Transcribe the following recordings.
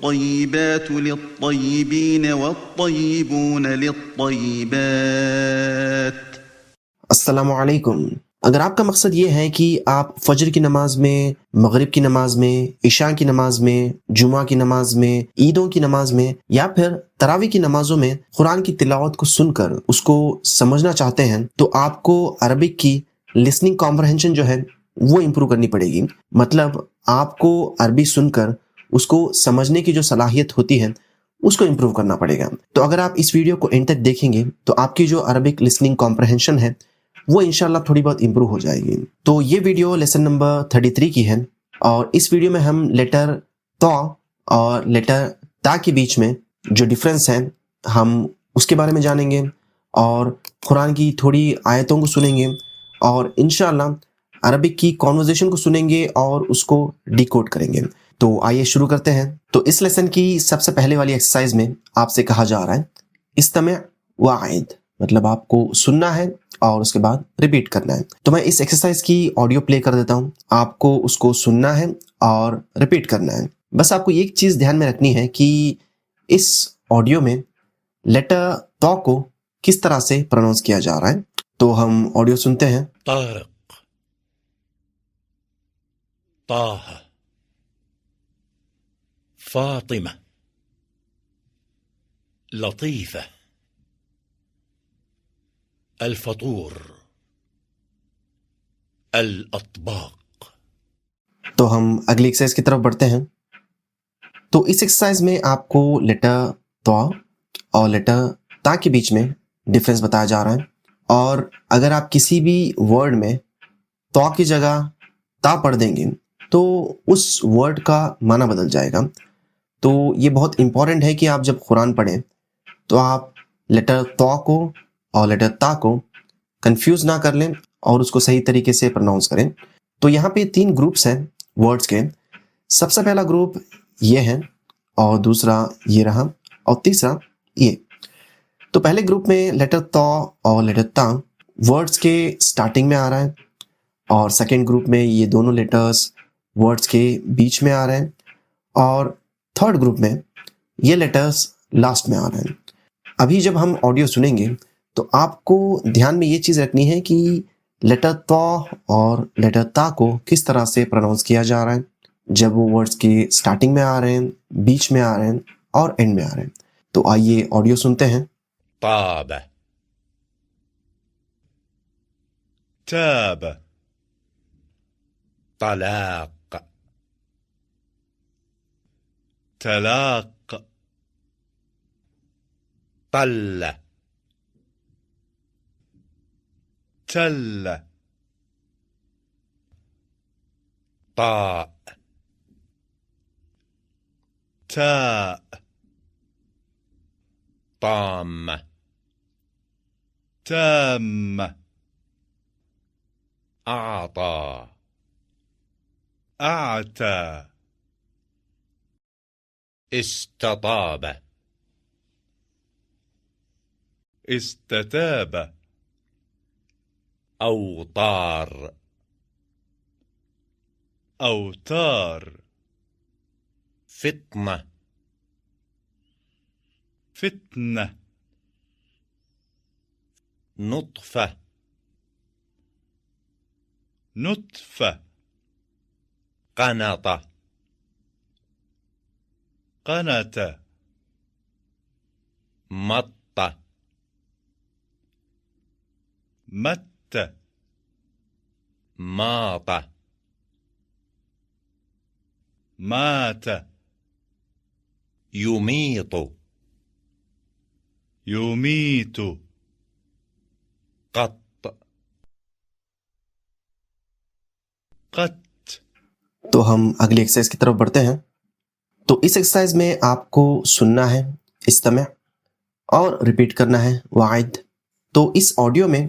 والطيبات للطيبين والطيبون للطيبات. السلام علیکم. اگر آپ کا مقصد یہ ہے کہ آپ فجر کی نماز میں، مغرب کی نماز میں، عشاء کی نماز میں، جمعہ کی نماز میں، عیدوں کی نماز میں یا پھر تراویح کی نمازوں میں قرآن کی تلاوت کو سن کر اس کو سمجھنا چاہتے ہیں تو آپ کو عربک کی لسننگ کمپریہنشن جو ہے وہ امپروو کرنی پڑے گی. مطلب آپ کو عربی سن کر اس کو سمجھنے کی جو صلاحیت ہوتی ہے اس کو امپروو کرنا پڑے گا. تو اگر آپ اس ویڈیو کو اینڈ تک دیکھیں گے تو آپ کی جو عربک لسننگ کمپریہنشن ہے وہ انشاءاللہ تھوڑی بہت امپروو ہو جائے گی. تو یہ ویڈیو لیسن نمبر 33 کی ہے اور اس ویڈیو میں ہم لیٹر تو اور لیٹر تا کے بیچ میں جو ڈیفرنس ہے ہم اس کے بارے میں جانیں گے اور قرآن کی تھوڑی آیتوں کو سنیں گے اور انشاءاللہ عربک کی کانورزیشن کو سنیں گے اور اس کو ڈیکوڈ کریں گے. تو آئیے شروع کرتے ہیں. تو اس لیسن کی سب سے پہلے والی ایکسرسائز میں آپ سے کہا جا رہا ہے استمع وعد، مطلب آپ کو سننا ہے اور اس کے بعد ریپیٹ کرنا ہے. تو میں اس ایکسرسائز کی آڈیو پلے کر دیتا ہوں، آپ کو اس کو سننا ہے اور ریپیٹ کرنا ہے. بس آپ کو ایک چیز دھیان میں رکھنی ہے کہ اس آڈیو میں لیٹر تو کو کس طرح سے پروننس کیا جا رہا ہے. تو ہم آڈیو سنتے ہیں. طارق، طه، فاطمة، لطيفة، الفطور، الأطباق. تو ہم اگلی ایکسرسائز کی طرف بڑھتے ہیں. تو اس ایکسرسائز میں آپ کو لیٹر تو اور لیٹر تا کے بیچ میں ڈفرینس بتایا جا رہا ہے اور اگر آپ کسی بھی ورڈ میں تو کی جگہ تا پڑھ دیں گے تو اس ورڈ کا معنی بدل جائے گا. تو یہ بہت امپورٹنٹ ہے کہ آپ جب قرآن پڑھیں تو آپ لیٹر تو کو اور لیٹر تا کو کنفیوز نہ کر لیں اور اس کو صحیح طریقے سے پروناؤنس کریں. تو یہاں پہ 3 گروپس ہیں ورڈز کے. سب سے پہلا گروپ یہ ہے اور دوسرا یہ رہا اور تیسرا یہ. تو پہلے گروپ میں لیٹر تو اور لیٹر تا ورڈز کے سٹارٹنگ میں آ رہا ہے اور سیکنڈ گروپ میں یہ دونوں لیٹرز ورڈز کے بیچ میں آ رہے ہیں اور تھرڈ گروپ میں یہ لیٹرز لاسٹ میں آ رہے ہیں. ابھی جب ہم آڈیو سنیں گے تو آپ کو دھیان میں یہ چیز رکھنی ہے کہ لیٹر تو اور لیٹر تا کو کس طرح سے پروناؤنس کیا جا رہا ہے جب وہ ورڈز کے سٹارٹنگ میں آ رہے ہیں، بیچ میں آ رہے ہیں اور اینڈ میں آ رہے ہیں. تو آئیے آڈیو سنتے ہیں. طاب، تاب، طلاق، تلاق، طل، تل، طاء، تاء، طام، تام، أعطى، أعتى، استطاب، استتاب، أوطار، أوتار، فتنة، فتنة، نطفة، نطفة، قنطة، قنطة، مطة، متة، ماطة، مات، يميط، يميت، قط، قط. تو ہم اگلی ایکسرسائز کی طرف بڑھتے ہیں. تو اس ایکسرسائز میں آپ کو سننا ہے استمع اور ریپیٹ کرنا ہے وعد. تو اس آڈیو میں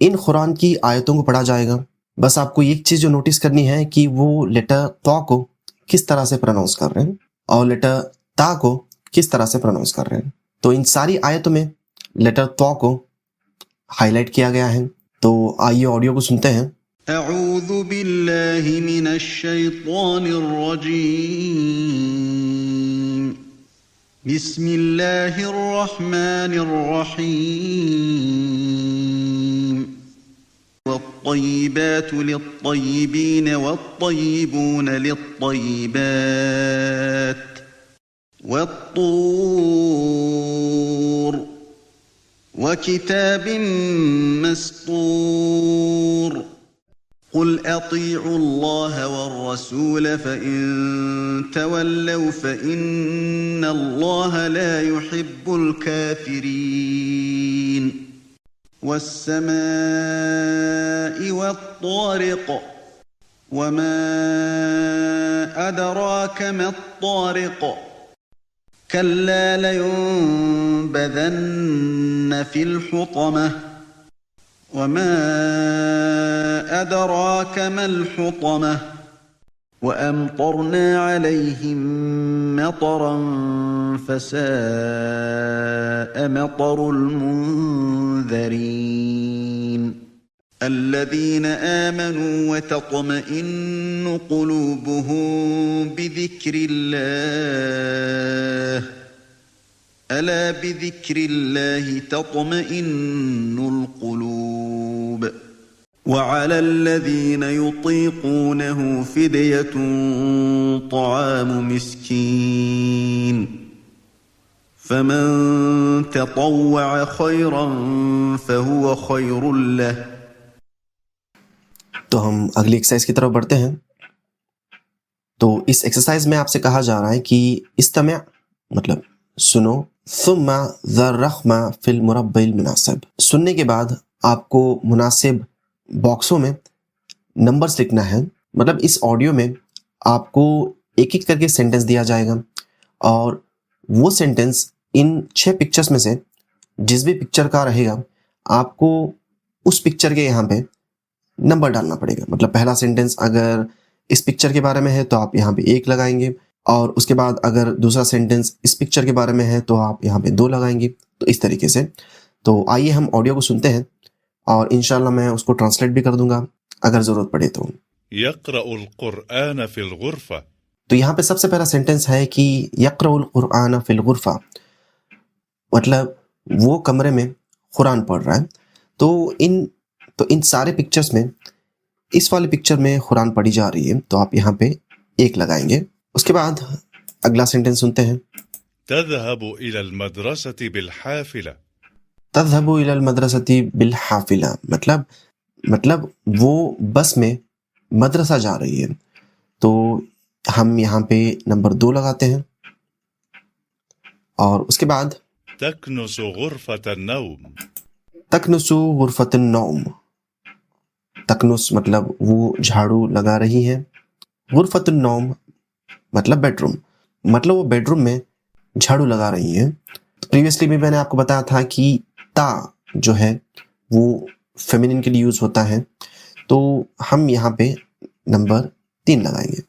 ان قرآن کی آیتوں کو پڑھا جائے گا. بس آپ کو ایک چیز جو نوٹس کرنی ہے کہ وہ لیٹر تو کو کس طرح سے پروناؤنس کر رہے ہیں اور لیٹر تا کو کس طرح سے پروناؤنس کر رہے ہیں. تو ان ساری آیتوں میں لیٹر تو کو ہائی لائٹ کیا گیا ہے. تو آئیے آڈیو کو سنتے ہیں. اعوذ باللہ من الشیطان الرجیم بسم الله الرحمن الرحيم والطيبات للطيبين والطيبون للطيبات والطور وكتاب مسطور قل أطيعوا الله والرسول فإن تولوا فإن الله لا يحب الكافرين والسماء والطارق وما أدراك ما الطارق كلا لينبذن في الحطمة وما أدراك ما الحطمة وأمطرنا عليهم مطرا فساء مطر المنذرين الذين آمنوا وتطمئن قلوبهم بذكر الله ألا بذكر الله تطمئن القلوب وعلى الذين يطيقونه فدية طعام مسكين فمن تطوع خيرا فهو خير له. تو ہم اگلی ایکسرسائز کی طرف بڑھتے ہیں. تو اس ایکسرسائز میں آپ سے کہا جا رہا ہے کہ استمع مطلب سنو ثم ذر رقم فی المربع المناسب. سننے کے بعد آپ کو مناسب باکسوں میں نمبرز لکھنا ہے. مطلب اس آڈیو میں آپ کو ایک ایک کر کے سینٹنس دیا جائے گا اور وہ سینٹنس ان 6 پکچرز میں سے جس بھی پکچر کا رہے گا آپ کو اس پکچر کے یہاں پہ نمبر ڈالنا پڑے گا. مطلب پہلا سینٹنس اگر اس پکچر کے بارے میں ہے تو آپ یہاں پہ 1 لگائیں گے اور اس کے بعد اگر دوسرا سینٹنس اس پکچر کے بارے میں ہے تو آپ یہاں پہ 2 لگائیں گے. تو اس طریقے سے. تو آئیے ہم آڈیو کو سنتے ہیں اور انشاءاللہ میں اس کو ٹرانسلیٹ بھی کر دوں گا اگر ضرورت پڑے تو. يقرأ القرآن في الغرفة. تو یہاں پہ سب سے پہلا سینٹنس ہے کہ یقرأ القرآن فی الغرفہ، مطلب وہ کمرے میں قرآن پڑھ رہا ہے. تو ان سارے پکچرز میں اس والے پکچر میں قرآن پڑھی جا رہی ہے تو آپ یہاں پہ 1 لگائیں گے. اس کے بعد اگلا سینٹنس سنتے ہیں. تذهب إلى المدرسة بالحافلة. تذهب إلى المدرسة بالحافلة مطلب وہ بس میں مدرسہ جا رہی ہے. تو ہم یہاں پہ نمبر 2 لگاتے ہیں اور اس کے بعد تكنس غرفة النوم. تکنس غرفة النوم. تکنس مطلب وہ جھاڑو لگا رہی ہے. غرفة النوم مطلب بیڈ روم، مطلب وہ بیڈ روم میں جھاڑو لگا رہی ہیں. پریویسلی بھی میں نے آپ کو بتایا تھا کہ تا جو ہے وہ فیمینن کے لیے یوز ہوتا ہے تو ہم یہاں پہ نمبر 3 لگائیں گے.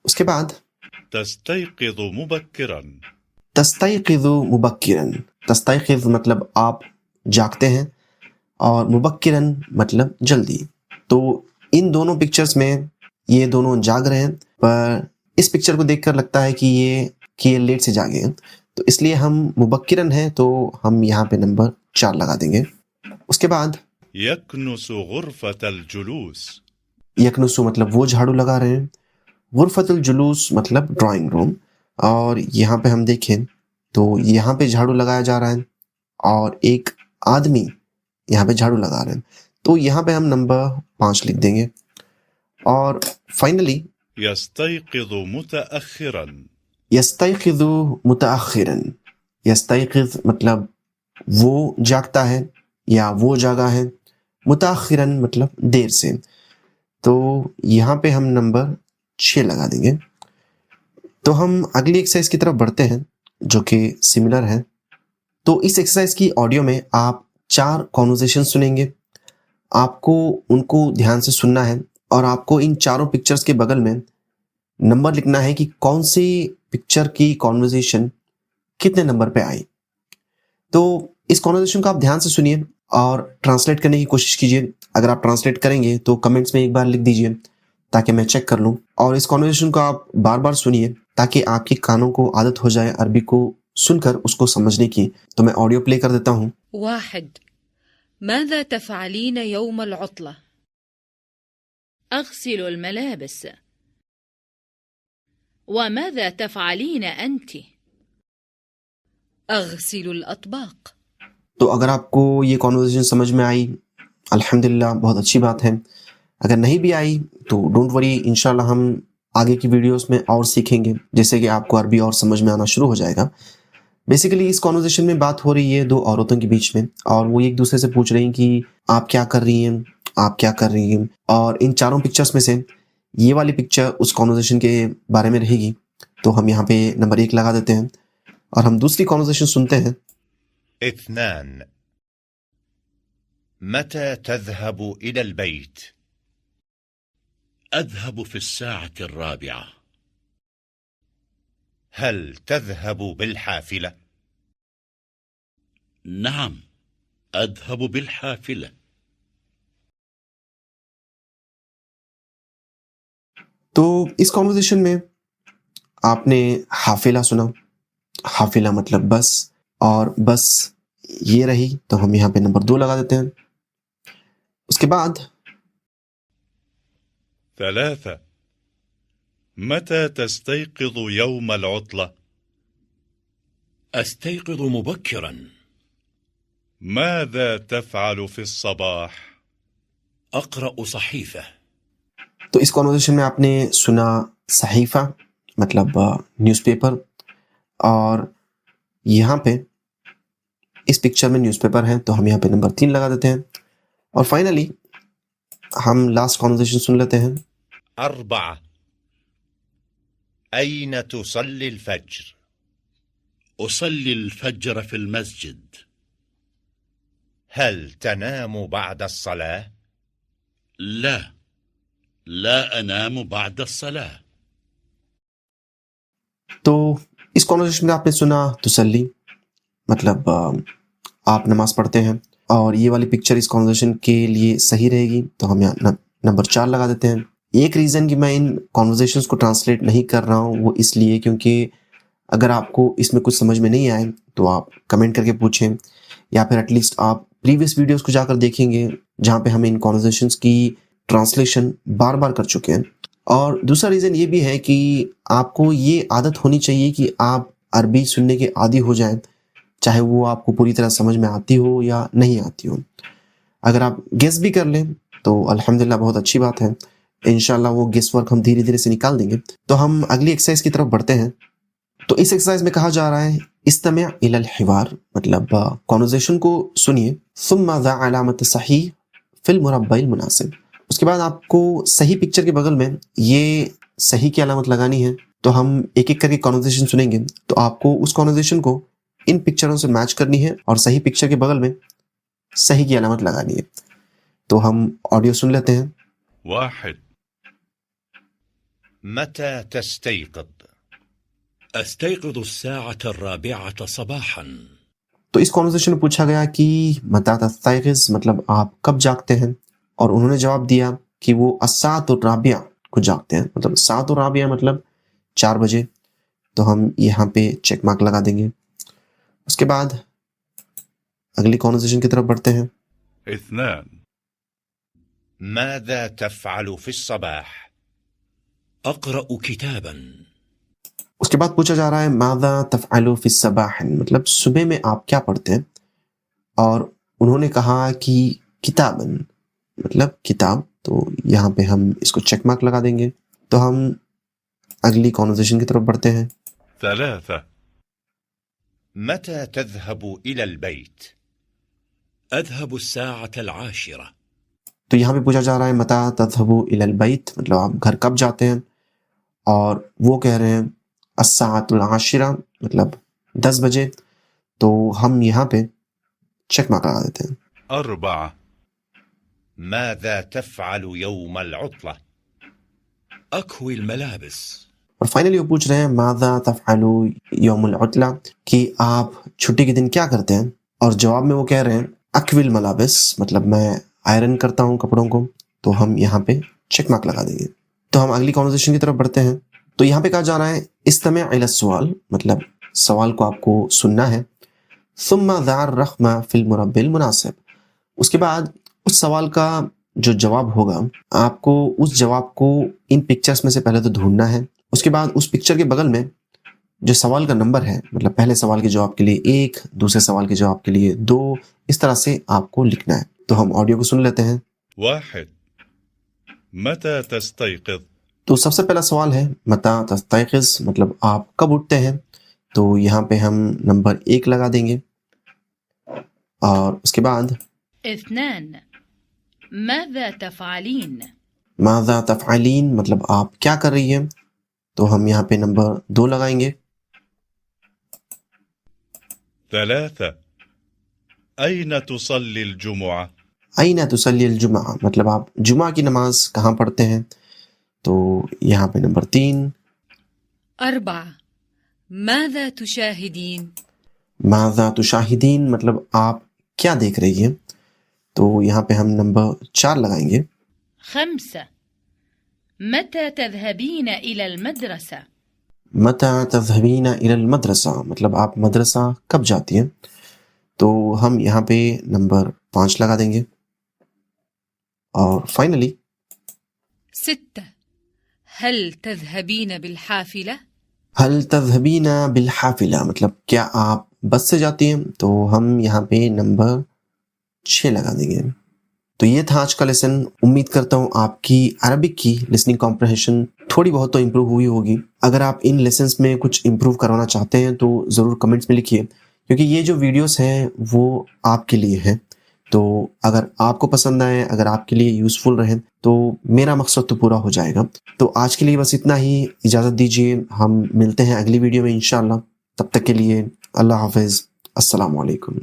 اس کے بعد تستيقظ مبكرا. تستيقظ مبکرا. تستيقظ مطلب آپ جاگتے ہیں اور مبکرا مطلب جلدی. تو ان دونوں پکچرز میں یہ دونوں جاگ رہے ہیں پر اس پکچر کو دیکھ کر لگتا ہے کہ یہ لیٹ سے جاگے ہیں تو اس لیے ہم مبکرا ہیں تو ہم یہاں پہ نمبر 4 لگا دیں گے. اس کے بعد يكنس غرفة الجلوس. یکنس مطلب وہ جھاڑو لگا رہے ہیں. غرفۃ الجلوس مطلب ڈرائنگ روم. اور یہاں پہ ہم دیکھیں تو یہاں پہ جھاڑو لگایا جا رہا ہے اور ایک آدمی یہاں پہ جھاڑو لگا رہے ہیں تو یہاں پہ ہم نمبر 5 لکھ دیں گے. اور فائنلی يستيقظ متأخرا. یستيقظ متأخرا. یستيقظ مطلب وہ جاگتا ہے یا وہ جاگا ہے. متأخرا مطلب دیر سے. تو یہاں پہ ہم نمبر 6 لگا دیں گے. تو ہم اگلی ایکسرسائز کی طرف بڑھتے ہیں جو کہ سملر ہے. تو اس ایکسرسائز کی آڈیو میں آپ 4 کانورسیشن سنیں گے. آپ کو ان کو دھیان سے سننا ہے اور آپ کو ان چاروں پکچرز کے بغل میں نمبر لکھنا ہے کہ کون سی پکچر کی کانورسیشن کتنے نمبر پہ آئی. تو اس کانورسیشن کو آپ دھیان سے سنیے اور ٹرانسلیٹ کرنے کی کوشش کیجیے. اگر آپ ٹرانسلیٹ کریں گے تو کمنٹس میں ایک بار لکھ دیجیے تاکہ میں چیک کر لوں. اور اس کانورسیشن کو آپ بار بار سنیے تاکہ آپ کے کانوں کو عادت ہو جائے عربی کو سن کر اس کو سمجھنے کی. تو میں آڈیو پلے کر دیتا ہوں. 1. ماذا تفعلين يوم العطلة؟ أغسل الملابس. وماذا تفعلين أنت؟ أغسل الأطباق. تو اگر آپ کو یہ کانورسیشن سمجھ میں آئی الحمدللہ بہت اچھی بات ہے. اگر نہیں بھی آئی تو ڈونٹ وری، انشاءاللہ ہم آگے کی ویڈیوز میں اور سیکھیں گے جیسے کہ آپ کو عربی اور سمجھ میں آنا شروع ہو جائے گا. بیسیکلی اس کانورسیشن میں بات ہو رہی ہے دو عورتوں کے بیچ میں، اور وہ ایک دوسرے سے پوچھ رہی ہیں کہ آپ کیا کر رہی ہیں، آپ کیا کر رہی ہیں. اور ان چاروں پکچرز میں سے یہ والی پکچر اس کانورسیشن کے بارے میں رہے گی. تو ہم یہاں پہ نمبر 1 لگا دیتے ہیں اور ہم دوسری کانورسیشن سنتے ہیں. 2. متى تذهب إلى البيت؟ أذهب في 4:00. هل تذهب بالحافلة؟ نعم، أذهب بالحافلة. تو اس کانورسیشن میں آپ نے حافلہ سنا. حافلہ مطلب بس، اور بس یہ رہی. تو ہم یہاں پہ نمبر 2 لگا دیتے ہیں. اس کے بعد 3. متى تستيقظ يوم العطلة؟ أستيقظ مبكرا. ماذا تفعل في الصباح؟ أقرأ صحيفة. تو اس کانورسیشن میں آپ نے سنا صحیفہ مطلب نیوز پیپر، اور یہاں پہ اس پکچر میں نیوز پیپر ہے تو ہم یہاں پہ نمبر 3 لگا دیتے ہیں. اور فائنلی ہم لاسٹ کانورسیشن سن لیتے ہیں. 4. أين تصلي الفجر؟ أصلي الفجر في المسجد. هل تنام بعد الصلاة؟ لا، لا أنام بعد الصلاة. تو اس کانورسیشن میں آپ نے سنا تسلی مطلب آپ نماز پڑھتے ہیں، اور یہ والی پکچر اس کانورسیشن کے لیے صحیح رہے گی. تو ہم یہاں نمبر 4 لگا دیتے ہیں. ایک ریزن کہ میں ان کانورسیشنز کو ٹرانسلیٹ نہیں کر رہا ہوں وہ اس لیے کیونکہ اگر آپ کو اس میں کچھ سمجھ میں نہیں آئے تو آپ کمنٹ کر کے پوچھیں، یا پھر ایٹ لیسٹ آپ پریویس ویڈیوز کو جا کر دیکھیں گے جہاں پہ ہم ان کانورسیشنز کی ٹرانسلیشن بار بار کر چکے ہیں. اور دوسرا ریزن یہ بھی ہے کہ آپ کو یہ عادت ہونی چاہیے کہ آپ عربی سننے کے عادی ہو جائیں، چاہے وہ آپ کو پوری طرح سمجھ میں آتی ہو یا نہیں آتی ہو. اگر آپ گیس بھی کر لیں تو الحمدللہ بہت اچھی بات ہے. انشاءاللہ وہ گیس ورک ہم دھیرے دھیرے سے نکال دیں گے. تو ہم اگلی ایکسرسائز کی طرف بڑھتے ہیں. تو اس ایکسرسائز میں کہا جا رہا ہے استمع الی الحوار، مطلب کانورسیشن کو سنیے. ثم ضع علامت صحیح فی المربع المناسب. اس کے بعد آپ کو صحیح پکچر کے بغل میں یہ صحیح کی علامت لگانی ہے. تو ہم ایک ایک کر کے کانورسیشن سنیں گے تو آپ کو اس کانورسیشن کو ان پکچروں سے میچ کرنی ہے اور صحیح پکچر کے بغل میں صحیح کی علامت لگانی ہے. تو ہم آڈیو سن لیتے ہیں. 1. متى تستيقظ؟ أستيقظ 4:00 صباحا. تو اس کانورسیشن میں پوچھا گیا کہ متى تستيقظ مطلب آپ کب جاگتے ہیں، اور انہوں نے جواب دیا کہ وہ 7:15 کو جاگتے ہیں. مطلب 7:15 مطلب 4 بجے. تو ہم یہاں پہ چیک مارک لگا دیں گے. اس کے بعد اگلی کانورسیشن کی طرف بڑھتے ہیں. 2. ماذا تفعل في الصباح؟ أقرأ كتابا. اس کے بعد پوچھا جا رہا ہے ماذا تفعل فی الصباح مطلب صبح میں آپ کیا پڑھتے ہیں، اور انہوں نے کہا کہ کتابا مطلب کتاب. تو یہاں پہ ہم اس کو چیک مارک لگا دیں گے. تو ہم اگلی کانورسیشن کی طرف بڑھتے ہیں. 3. متى تذهب إلى البيت؟ أذهب 10:10. تو یہاں پہ پوچھا جا رہا ہے متى تذهب إلى البيت مطلب آپ گھر کب جاتے ہیں، اور وہ کہہ رہے ہیں 10:10 مطلب 10 بجے. تو ہم یہاں پہ چیک مارک لگا دیتے ہیں. 4. ماذا تفعل يوم العطلة؟ أكوي الملابس. اور فائنلی وہ پوچھ رہے ہیں ماذا تفعل یوم العطلہ کہ آپ چھٹی کے دن کیا کرتے ہیں، اور جواب میں وہ کہہ رہے ہیں اکوی الملابس مطلب میں آئرن کرتا ہوں کپڑوں کو. تو ہم یہاں پہ چیک مارک لگا دیں گے. تو ہم اگلی کانورسیشن کی طرف بڑھتے ہیں. تو یہاں پہ کہا جا رہا ہے استمع الی السؤال مطلب سوال کو آپ کو سننا ہے. ثم ضع الرقم في المربع المناسب. اس کے بعد اس سوال کا جو جواب ہوگا آپ کو اس جواب کو ان پکچرز میں سے پہلے تو ڈھونڈنا ہے. اس کے بعد اس پکچر کے بغل میں جو سوال کا نمبر ہے، مطلب پہلے سوال کے جواب کے لیے 1، دوسرے سوال کے جواب کے لیے 2، اس طرح سے آپ کو لکھنا ہے. تو ہم آڈیو کو سن لیتے ہیں. 1. متى تستيقظ؟ تو سب سے پہلا سوال ہے متى تستيقظ، مطلب آپ کب اٹھتے ہیں. تو یہاں پہ ہم نمبر 1 لگا دیں گے. اور اس کے بعد 2. ماذا تفعلين؟ ماذا تفعلين، مطلب آپ کیا کر رہی ہیں. تو ہم یہاں پہ نمبر 2 لگائیں گے. 3. أين تصلي الجمعة؟ أين تصلي الجمعة، مطلب آپ جمعہ کی نماز کہاں پڑھتے ہیں. تو یہاں پہ نمبر 3. 4. ماذا تشاهدين؟ ماذا تشاهدين، مطلب آپ کیا دیکھ رہی ہیں. تو یہاں پہ ہم نمبر 4 لگائیں گے. 5. متى تذهبين إلى المدرسة؟ متى تذهبين إلى المدرسة، مطلب آپ مدرسہ کب جاتی ہیں. تو ہم یہاں پہ نمبر 5 لگا دیں گے. اور فائنلی 6. هل تذهبين بالحافلة؟ هل تذهبين بالحافلة، مطلب کیا آپ بس سے جاتی ہیں. تو ہم یہاں پہ نمبر 6 لگا دیں گے. تو یہ تھا آج کا لیسن. امید کرتا ہوں آپ کی عربک کی لسننگ کمپریہنشن تھوڑی بہت تو امپروو ہوئی ہوگی. اگر آپ ان لیسنس میں کچھ امپروو کروانا چاہتے ہیں تو ضرور کمنٹس میں لکھیے، کیونکہ یہ جو ویڈیوز ہیں وہ آپ کے لیے ہیں. تو اگر آپ کو پسند آئے، اگر آپ کے لیے یوزفل رہیں تو میرا مقصد تو پورا ہو جائے گا. تو آج کے لیے بس اتنا ہی. اجازت دیجیے، ہم ملتے ہیں اگلی ویڈیو میں انشاءاللہ. تب تک کے لیے اللہ حافظ. السلام علیکم.